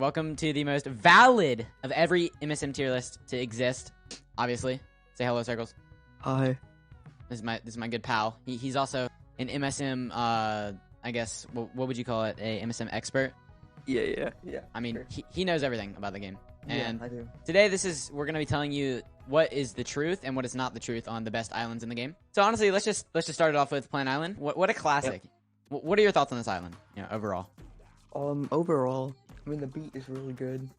welcome to the most valid of every MSM tier list to exist. Obviously, say hello, Circles. Hi. This is my good pal. He's also an MSM. I guess what would you call it? A MSM expert. Yeah. I mean, sure. he knows everything about the game. And yeah, I do. today, we're gonna be telling you what is the truth and what is not the truth on the best islands in the game. So honestly, let's just start it off with Planet Island. What a classic. Yep. What are your thoughts on this island? Overall. Overall, I mean the beat is really good.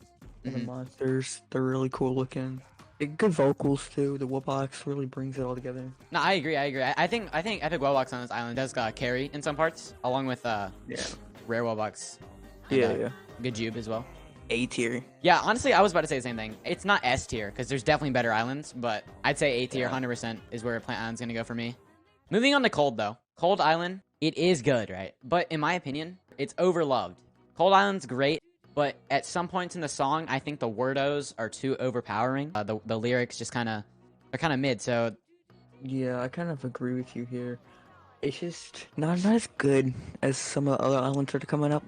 And the monsters, they're really cool looking. Good vocals too. The Woodbox really brings it all together. No, I agree. I think Epic Wellbox on this island does carry in some parts, along with Rare Wellbox. Yeah. Good Jube as well. A tier. Yeah, honestly, I was about to say the same thing. It's not S tier because there's definitely better islands, but I'd say A tier, 100% is where Planet Island's gonna go for me. Moving on to Cold though. Cold Island, it is good, right? But in my opinion, it's overloved. Cold Island's great, but at some points in the song, I think the wordos are too overpowering. The lyrics just they're kind of mid. So yeah, I kind of agree with you here. It's just not as good as some of the other islands that are coming up.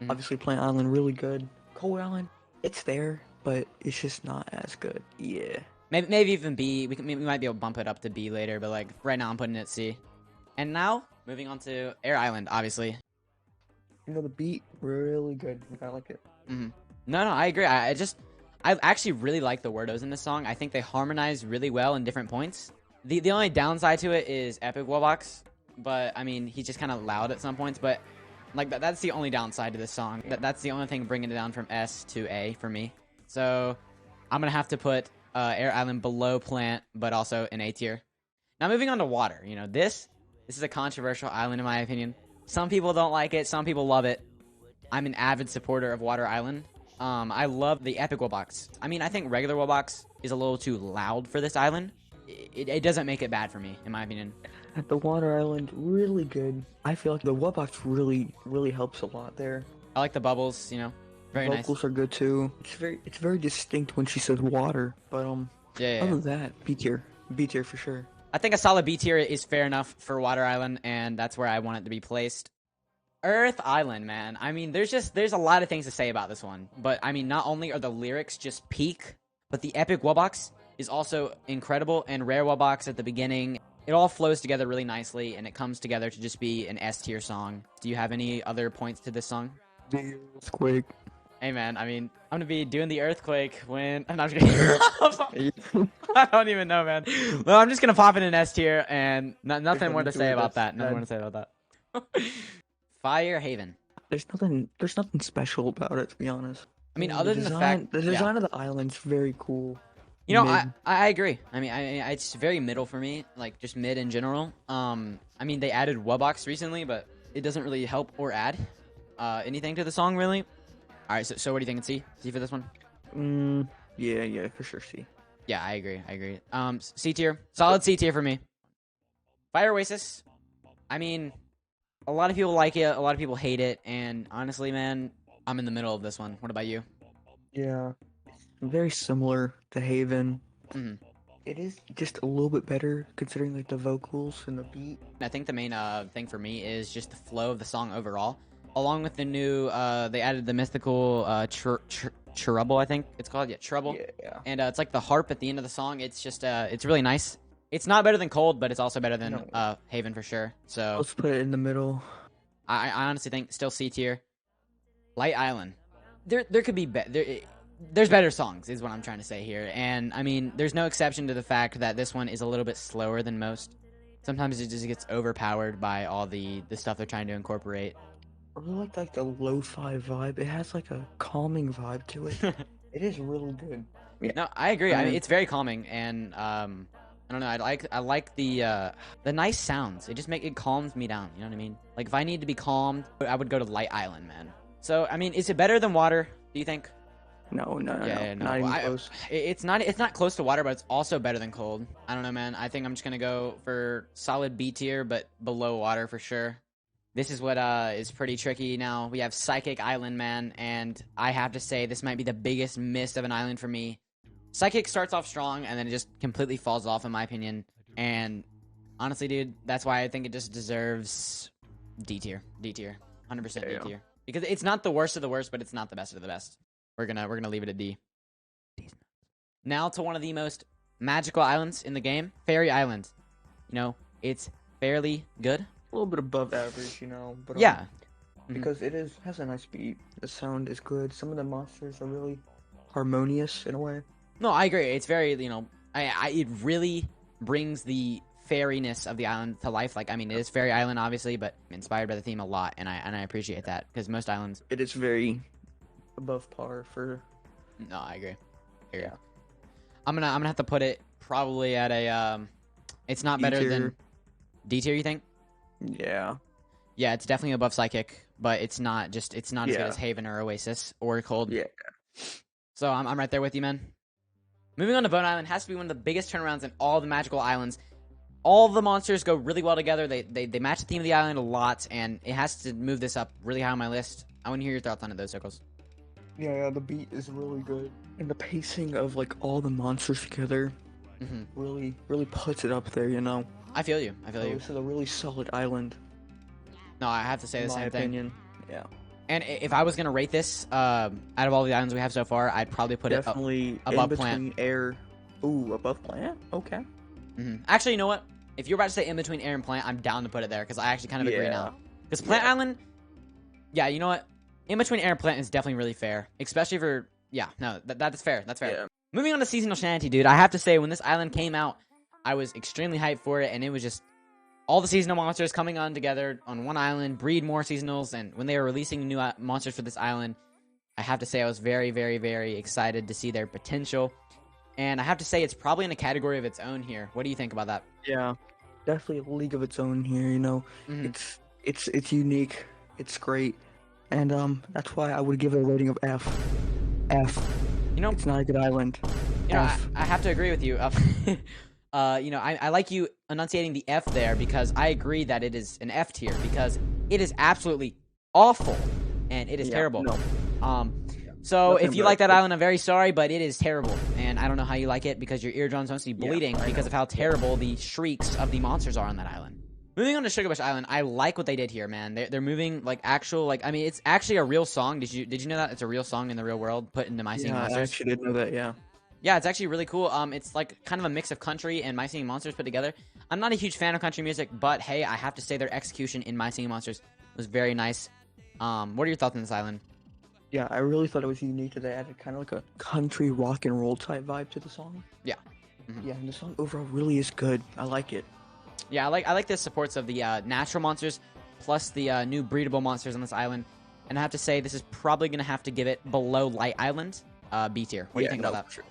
Obviously, Planet Island really good. Cold Island, it's there, but it's just not as good. Yeah. Maybe even B. We might be able to bump it up to B later, but like right now I'm putting it at C. And now moving on to Air Island, obviously. The beat really good. I like it. No, I agree. I actually really like the wordos in this song. I think they harmonize really well in different points. The only downside to it is Epic Wellbox, but I mean he's just kind of loud at some points. But like that's the only downside to this song. That's the only thing bringing it down from S to A for me. So I'm gonna have to put Air Island below Plant, but also in A tier. Now moving on to Water. This is a controversial island in my opinion. Some people don't like it. Some people love it. I'm an avid supporter of Water Island. I love the Epic Wellbox. I mean, I think regular Wellbox is a little too loud for this island. It doesn't make it bad for me, in my opinion. At the Water Island, really good. I feel like the Wellbox really helps a lot there. I like the bubbles, very nice. Vocals are good too. It's very distinct when she says water, but yeah. Other than that, B tier for sure. I think a solid B tier is fair enough for Water Island, and that's where I want it to be placed. Earth Island, man. I mean, there's a lot of things to say about this one, but I mean, not only are the lyrics just peak, but the Epic Wellbox is also incredible, and Rare Wellbox at the beginning. It all flows together really nicely, and it comes together to just be an S tier song. Do you have any other points to this song? The earthquake. Hey man, I mean, I'm gonna be doing the earthquake when I'm not just kidding. I don't even know, man. Well, I'm just gonna pop in an S tier, and nothing more to say about that. Nothing more to say about that. Fire Haven. There's nothing special about it, to be honest. I mean, other than the design of the island's very cool. I agree. I mean, it's very middle for me, like just mid in general. I mean, they added Wellbox recently, but it doesn't really help or add anything to the song, really. All right, so what do you think in C? C for this one? Yeah, for sure C. Yeah, I agree. C tier, solid C tier for me. Fire Oasis. I mean, a lot of people like it, a lot of people hate it, and honestly, man, I'm in the middle of this one. What about you? Yeah, very similar to Haven. It is just a little bit better considering like the vocals and the beat. I think the main thing for me is just the flow of the song overall. Along with the new, they added the mythical Trouble, I think it's called. Yeah, Trouble. Yeah. And it's like the harp at the end of the song. It's just, it's really nice. It's not better than Cold, but it's also better than Haven for sure. So let's put it in the middle. I honestly think still C tier. Light Island. There could be there's better songs, is what I'm trying to say here. And I mean, there's no exception to the fact that this one is a little bit slower than most. Sometimes it just gets overpowered by all the stuff they're trying to incorporate. I really like the lo-fi vibe. It has like a calming vibe to it. It is really good. Yeah. No, I agree. I mean, it's very calming, and I don't know. I like the nice sounds. It calms me down. You know what I mean? Like if I need to be calmed, I would go to Light Island, man. So I mean, is it better than Water? Do you think? No. Not even close. It's not close to Water, but it's also better than Cold. I don't know, man. I think I'm just gonna go for solid B tier, but below Water for sure. This is what is pretty tricky now. We have Psychic Island, man, and I have to say this might be the biggest miss of an island for me. Psychic starts off strong, and then it just completely falls off, in my opinion. And honestly, dude, that's why I think it just deserves D tier. 100% D tier. because it's not the worst of the worst, but it's not the best of the best. We're gonna leave it at D. Now to one of the most magical islands in the game, Fairy Island. You know, it's fairly good. A little bit above average, you know. But Yeah. because it has a nice beat. The sound is good. Some of the monsters are really harmonious in a way. No, I agree. It's very, you know, it really brings the fairiness of the island to life. Like, I mean, it is Fairy Island, obviously, but inspired by the theme a lot, and I appreciate that because most islands. It is very above par for. No, I agree. Yeah. I'm gonna have to put it probably at a It's not better than D tier. You think? Yeah. Yeah, it's definitely above Psychic, but it's not as good as Haven or Oasis or Cold. Yeah. So I'm right there with you, man. Moving on to Bone Island has to be one of the biggest turnarounds in all the magical islands. All the monsters go really well together. They match the theme of the island a lot, and it has to move this up really high on my list. I want to hear your thoughts on it, though, Circles. Yeah, the beat is really good, and the pacing of like all the monsters together really puts it up there. You know. I feel you. This is a really solid island. No, I have to say the same opinion. thing. Yeah. And if I was gonna rate this, out of all the islands we have so far, I'd probably put it definitely above in Plant. between Air. Ooh, above Plant. Okay. Actually, you know what? If you're about to say in between Air and Plant, I'm down to put it there because I actually kind of agree now. Because Plant Island, yeah, you know what? In between Air and Plant is definitely really fair, especially for that's fair. That's fair. Yeah. Moving on to Seasonal Shanty, dude. I have to say, when this island came out, I was extremely hyped for it, and it was just all the seasonal monsters coming on together on one island, breed more seasonals, and when they were releasing new monsters for this island, I have to say I was very, very, very excited to see their potential. And I have to say it's probably in a category of its own here. What do you think about that? Yeah, definitely a league of its own here. You know, it's unique, it's great, and that's why I would give it a rating of F. You know, it's not a good island. You know, F. I have to agree with you. You know, I like you enunciating the F there because I agree that it is an F tier because it is absolutely awful and it is terrible. No. So if you like that island, I'm very sorry, but it is terrible, and I don't know how you like it because your eardrums must be bleeding because of how terrible the shrieks of the monsters are on that island. Moving on to Sugarbush Island, I like what they did here, man. They're moving like actual, like, I mean, it's actually a real song. Did you know that it's a real song in the real world put into My Singing Monsters? I actually didn't know that. Yeah. Yeah, it's actually really cool. It's like kind of a mix of country and My Singing Monsters put together. I'm not a huge fan of country music, but hey, I have to say their execution in My Singing Monsters was very nice. What are your thoughts on this island? Yeah, I really thought it was unique that they added kind of like a country rock and roll type vibe to the song. Yeah. Yeah, and the song overall really is good. I like it. Yeah, I like the supports of the natural monsters plus the new breedable monsters on this island. And I have to say, this is probably going to have to give it below Light Island, B tier. What do you think about that? Sure.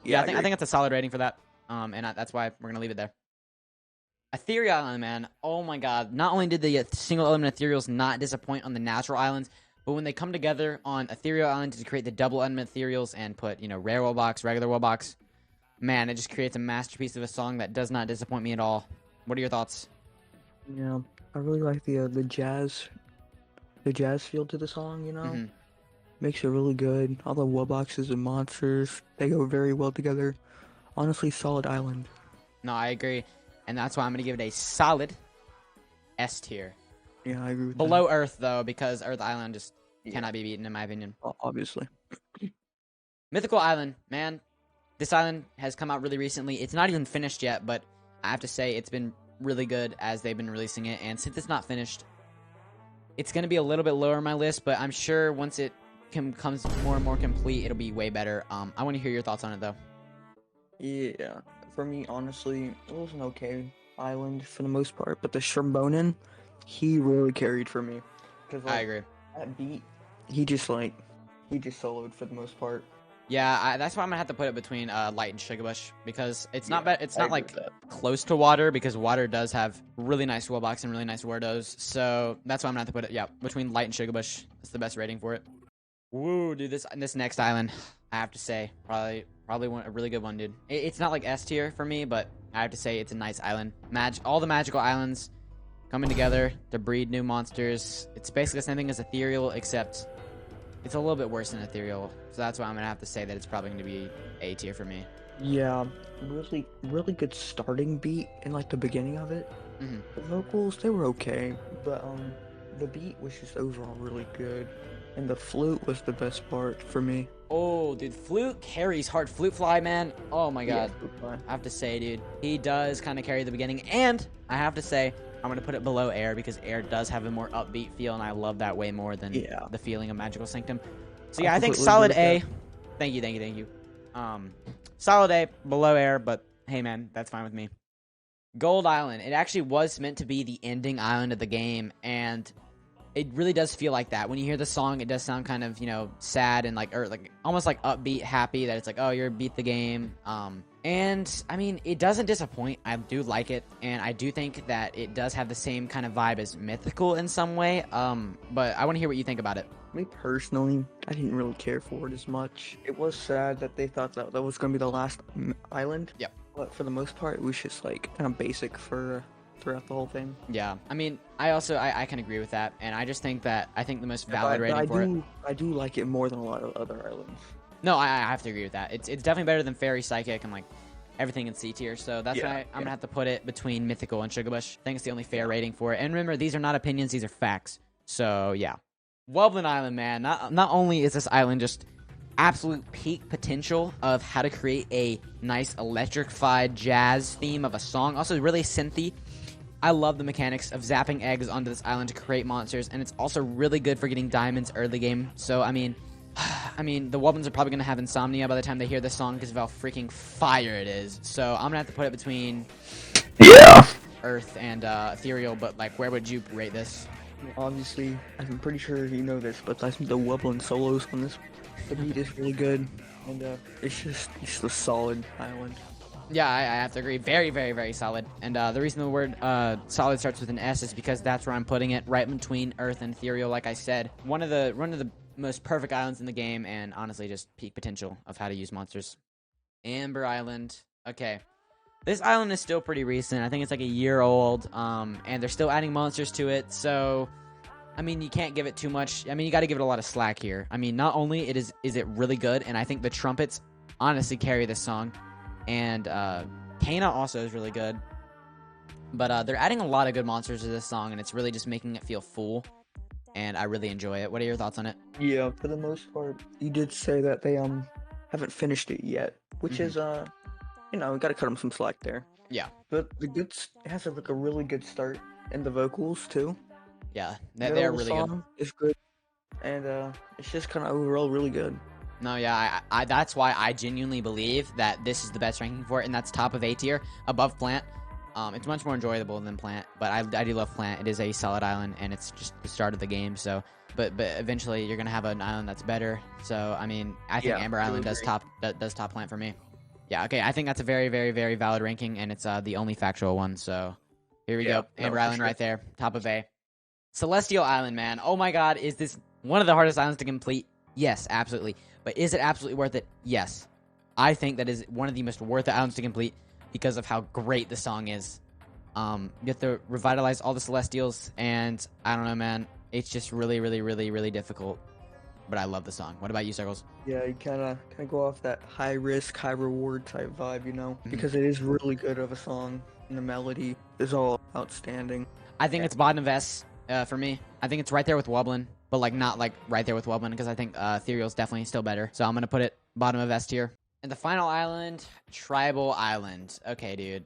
Yeah, I think that's a solid rating for that. And that's why we're going to leave it there. Ethereal Island, man. Oh my god. Not only did the single element Ethereals not disappoint on the natural islands, but when they come together on Ethereal Island to create the double element Ethereals and put, you know, rare Wobox, regular Wobox, man, it just creates a masterpiece of a song that does not disappoint me at all. What are your thoughts? Yeah, I really like the jazz feel to the song, you know? Makes it really good. All the Woboxes and monsters, they go very well together. Honestly, solid island. No, I agree. And that's why I'm going to give it a solid S tier. Yeah, I agree with Below that. Earth, though, because Earth Island just cannot be beaten, in my opinion. Obviously. Mythical Island, man. This island has come out really recently. It's not even finished yet, but I have to say it's been really good as they've been releasing it. And since it's not finished, it's going to be a little bit lower on my list, but I'm sure once it becomes more and more complete, it'll be way better. I want to hear your thoughts on it, though. Yeah, for me, honestly, it was an okay island for the most part, but the Sherbonin, he really carried for me. Cause, like, I agree. That beat, he just soloed for the most part. Yeah, that's why I'm gonna have to put it between Light and Sugarbush because it's not it's not like close to Water because Water does have really nice Wobox and really nice Wordos. So that's why I'm gonna have to put it between Light and Sugarbush. That's the best rating for it. Woo, dude, this next island, I have to say, probably a really good one, dude. It's not like S tier for me, but I have to say it's a nice island. All the magical islands coming together to breed new monsters. It's basically the same thing as Ethereal, except it's a little bit worse than Ethereal. So that's why I'm gonna have to say that it's probably gonna be A tier for me. Yeah, really good starting beat in like the beginning of it. The vocals, they were okay, but the beat was just overall really good, and the flute was the best part for me. Oh, dude, flute carries hard. Flute fly, man. Oh my Yeah, god. flute fly. I have to say, dude, he does kind of carry the beginning, and I have to say, I'm gonna put it below air because air does have a more upbeat feel, and I love that way more than the feeling of Magical Sanctum. So yeah, I think solid A. Thank you. Solid A, below air, but hey, man, that's fine with me. Gold Island. It actually was meant to be the ending island of the game, and it really does feel like that. When you hear the song, it does sound kind of, you know, sad and like almost like upbeat, happy, that it's like, oh, you're beat the game. And I mean, it doesn't disappoint. I do like it, and I do think that it does have the same kind of vibe as Mythical in some way. But I want to hear what you think about it. Me personally, I didn't really care for it as much. It was sad that they thought that was going to be the last island. Yep. But for the most part, it was just like kind of basic for throughout the whole thing. Yeah, I mean, I can agree with that, and I just think the most valid rating for it. I do like it more than a lot of other islands. No, I have to agree with that. It's definitely better than Fairy, Psychic, and like everything in C tier. So that's why I'm gonna have to put it between Mythical and Sugarbush. I think it's the only fair rating for it. And remember, these are not opinions; these are facts. So yeah, Wublin Island, man. Not only is this island just absolute peak potential of how to create a nice electrified jazz theme of a song, also really synthy. I love the mechanics of zapping eggs onto this island to create monsters, and it's also really good for getting diamonds early game. So I mean, the Wublins are probably gonna have insomnia by the time they hear this song because of how freaking fire it is. So I'm gonna have to put it between Earth and Ethereal. But like, where would you rate this? Obviously, I'm pretty sure you know this, but I think the Wublin solos on this, the beat is really good, and it's a solid island. Yeah, I have to agree. Very, very, very solid. And the reason the word solid starts with an S is because that's where I'm putting it, right between Earth and Ethereal. Like I said, one of the most perfect islands in the game, and honestly, just peak potential of how to use monsters. Amber Island. Okay, this island is still pretty recent. I think it's like a year old. And they're still adding monsters to it. So, I mean, you can't give it too much. I mean, you got to give it a lot of slack here. I mean, not only is it really good, and I think the trumpets honestly carry this song. And Kana also is really good, but they're adding a lot of good monsters to this song, and it's really just making it feel full, and I really enjoy it. What are your thoughts on it? Yeah, for the most part, you did say that they haven't finished it yet, which is we gotta cut them some slack there. Yeah, but it has like a really good start, and the vocals too. Yeah, they're really good. It's good, and it's just kind of overall really good. No, yeah, I that's why I genuinely believe that this is the best ranking for it, and that's top of A tier, above Plant. It's much more enjoyable than Plant, but I do love Plant. It is a solid island, and it's just the start of the game. So, but eventually you're gonna have an island that's better. So, I mean, I think Amber Island does top Plant for me. Yeah, okay, I think that's a very, very, very valid ranking, and it's the only factual one. So, here we go, Amber Island right there, top of A. Celestial Island, man. Oh my God, is this one of the hardest islands to complete? Yes, absolutely. But is it absolutely worth it? Yes. I think that is one of the most worth it islands to complete because of how great the song is. You have to revitalize all the Celestials, and I don't know, man. It's just really, really, really, really difficult. But I love the song. What about you, Circles? Yeah, you kind of go off that high risk, high reward type vibe, you know? Because it is really good of a song, and the melody is all outstanding. I think it's bottom of S for me. I think it's right there with Wublin. But like not like right there with Wublin because I think Ethereal's definitely still better. So I'm gonna put it bottom of S tier. And the final island, Tribal Island. Okay, dude.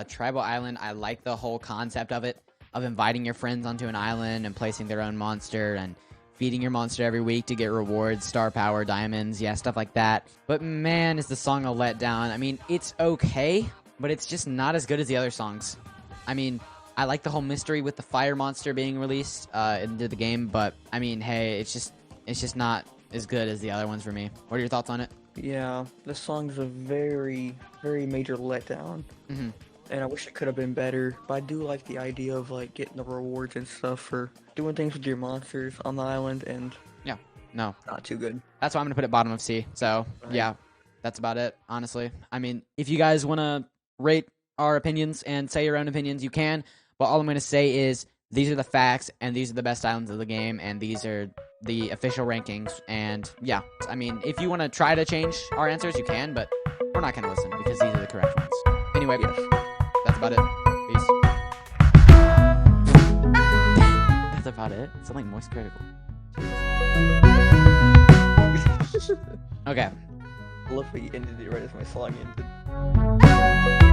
Tribal Island. I like the whole concept of it, of inviting your friends onto an island and placing their own monster and feeding your monster every week to get rewards, star power, diamonds, yeah, stuff like that. But man, is the song a letdown. I mean, it's okay, but it's just not as good as the other songs. I mean, I like the whole mystery with the fire monster being released into the game, but I mean, hey, it's just not as good as the other ones for me. What are your thoughts on it? Yeah, this song's a very, very major letdown, and I wish it could have been better. But I do like the idea of like getting the rewards and stuff for doing things with your monsters on the island, and yeah, no, not too good. That's why I'm gonna put it bottom of C. So yeah, that's about it. Honestly, I mean, if you guys wanna rate our opinions and say your own opinions, you can. But all I'm going to say is these are the facts, and these are the best islands of the game, and these are the official rankings. And yeah, I mean, if you want to try to change our answers, you can, but we're not going to listen because these are the correct ones. Anyway, that's about it. Peace. That's a about it. Something moist critical. Okay. I love how you ended it right as my song ended.